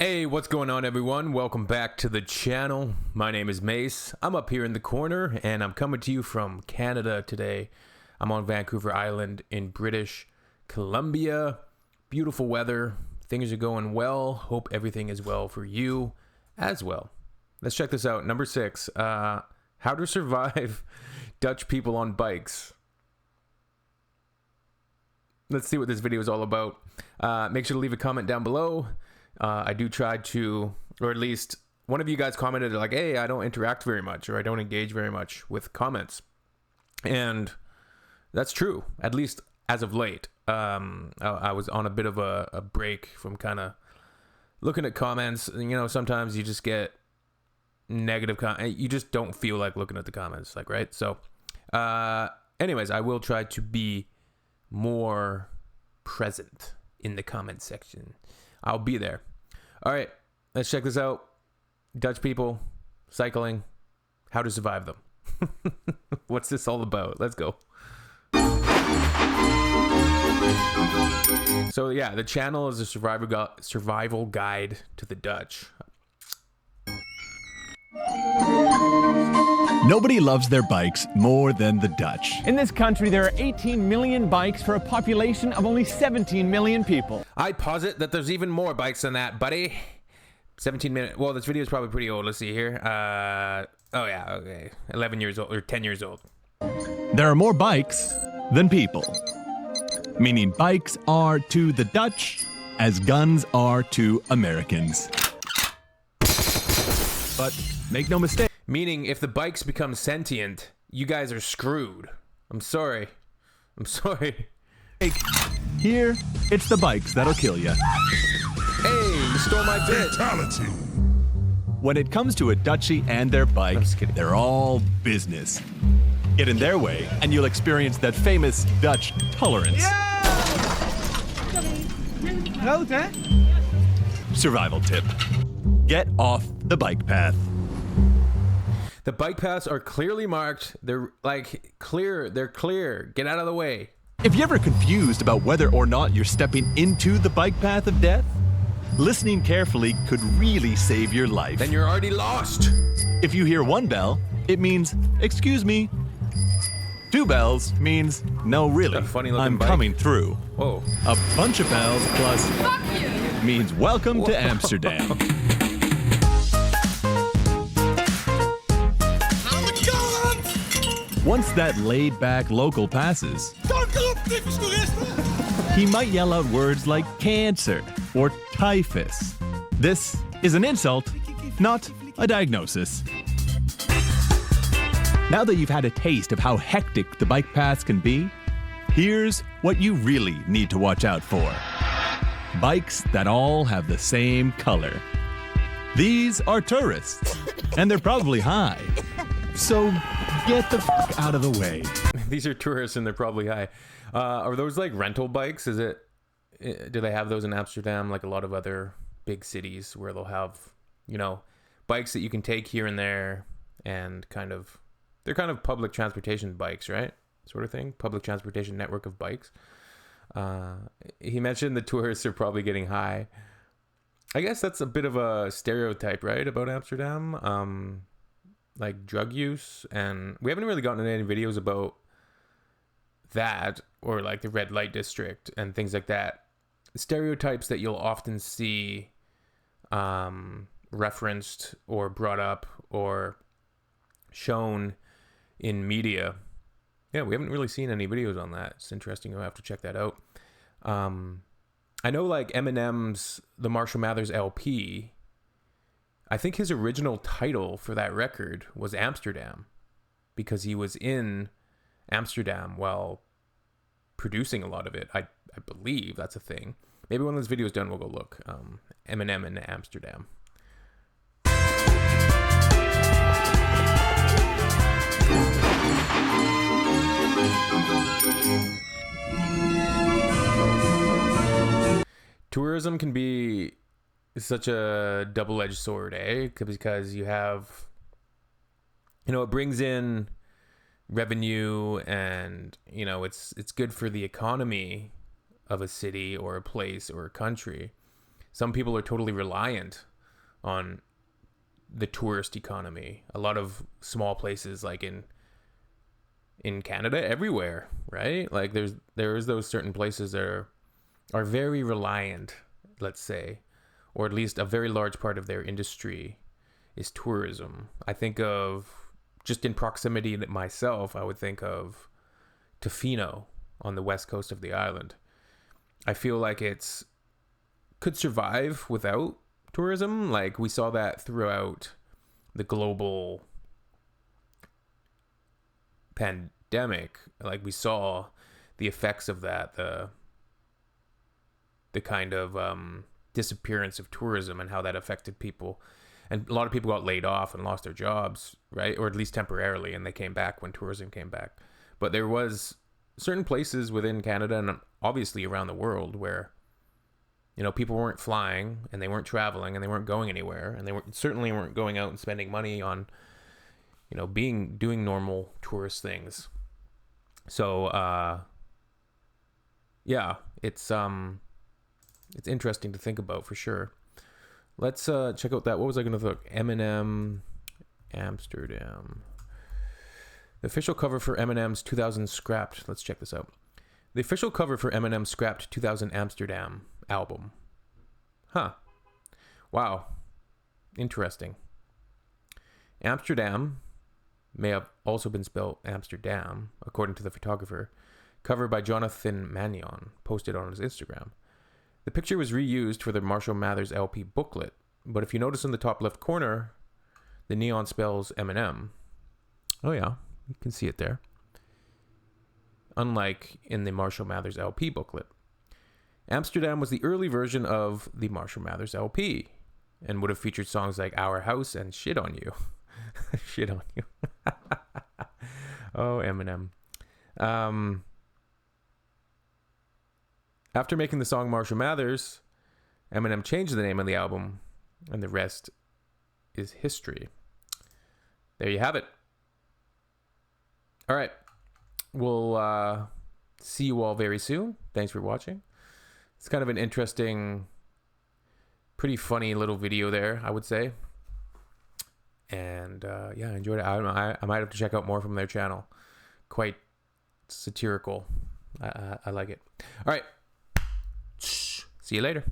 Hey, what's going on, everyone? Welcome back to the channel. My name is Mace. I'm up here in the corner and I'm coming to you from Canada today. I'm on Vancouver Island in British Columbia. Beautiful weather. Things are going well. Hope everything is well for you as well. Let's check this out. Number 6. How to survive Dutch people on bikes. Let's see what this video is all about. Make sure to leave a comment down below. I do try to, or at least one of you guys commented like, hey, I don't interact very much, or I don't engage very much with comments. And that's true, at least as of late. I was on a bit of a break from kind of looking at comments. You know, sometimes you just get negative you just don't feel like looking at the comments, like, right? So anyways, I will try to be more present in the comment section. I'll be there. All right, let's check this out. Dutch people, cycling, how to survive them. What's this all about? Let's go. So yeah, the channel is a survival guide to the Dutch. Nobody loves their bikes more than the Dutch. In this country, there are 18 million bikes for a population of only 17 million people. I posit that there's even more bikes than that, buddy. 17 minutes. Well, this video is probably pretty old. Let's see here. Oh yeah, okay. 11 years old or 10 years old. There are more bikes than people. Meaning bikes are to the Dutch as guns are to Americans. But make no mistake. Meaning, if the bikes become sentient, you guys are screwed. I'm sorry. I'm sorry. Here, it's the bikes that'll kill you. Hey, you stole my bit. Fatality. When it comes to a Dutchie and their bike, I'm just kidding. they're all business. Get in their way, and you'll experience that famous Dutch tolerance. Groot, hè? Survival tip. Get off the bike path. The bike paths are clearly marked. They're like clear. They're clear. Get out of the way. If you're ever confused about whether or not you're stepping into the bike path of death, listening carefully could really save your life. Then you're already lost. If you hear one bell, it means, excuse me. 2 bells means, no really, A funny-looking I'm bike. coming through. Whoa. A bunch of bells plus means welcome to Amsterdam. Once that laid-back local passes, he might yell out words like cancer or typhus. This is an insult, not a diagnosis. Now that you've had a taste of how hectic the bike paths can be, here's what you really need to watch out for. Bikes that all have the same color. These are tourists, and they're probably high. So get the fuck out of the way. These are tourists and they're probably high. Are those like rental bikes? Do they have those in Amsterdam, like a lot of other big cities where they'll have, you know, bikes that you can take here and there, and they're kind of public transportation bikes, right? Sort of thing. Public transportation network of bikes. He mentioned the tourists are probably getting high. I guess that's a bit of a stereotype, right, about Amsterdam. Like drug use, and we haven't really gotten any videos about that, or like the red light district and things like that. Stereotypes that you'll often see referenced or brought up or shown in media. Yeah, we haven't really seen any videos on that. It's interesting. I'll have to check that out. I know like Eminem's The Marshall Mathers LP, I think his original title for that record was Amsterdam, because he was in Amsterdam while producing a lot of it. I believe that's a thing. Maybe when this video's done, we'll go look. Eminem in Amsterdam. Tourism can be such a double-edged sword, because you have, you know, it brings in revenue, and, you know, it's good for the economy of a city or a place or a country. some people are totally reliant on the tourist economy. A lot of small places like in Canada, everywhere, right? Like there's those certain places that are very reliant, let's say, or at least a very large part of their industry is tourism. I think of, just in proximity to myself, I would think of Tofino on the west coast of the island. I feel like could survive without tourism. Like we saw that throughout the global pandemic. Like we saw the effects of that, the kind of disappearance of tourism and how that affected people. And a lot of people got laid off and lost their jobs, right? Or at least temporarily, and they came back when tourism came back. But there was certain places within Canada and obviously around the world where, you know, people weren't flying and they weren't traveling and they weren't going anywhere, and they certainly weren't going out and spending money on, you know, doing normal tourist things. So yeah, it's interesting to think about for sure. Let's check out that. What was I going to look? Eminem Amsterdam. The official cover for Eminem's 2000 Scrapped. Let's check this out. The official cover for Eminem's Scrapped 2000 Amsterdam album. Huh. Wow. Interesting. Amsterdam may have also been spelled Amsterdam, according to the photographer. Cover by Jonathan Magnon, posted on his Instagram. The picture was reused for the Marshall Mathers LP booklet, but if you notice in the top left corner, the neon spells Eminem. Oh yeah, you can see it there. Unlike in the Marshall Mathers LP booklet. Amsterdam was the early version of the Marshall Mathers LP and would have featured songs like Our House and Shit on You. Shit on You. Oh, Eminem. After making the song Marshall Mathers, Eminem changed the name of the album, and the rest is history. There you have it. All right. We'll see you all very soon. Thanks for watching. It's kind of an interesting, pretty funny little video there, I would say. And yeah, I enjoyed it. I might have to check out more from their channel. Quite satirical. I like it. All right. See you later.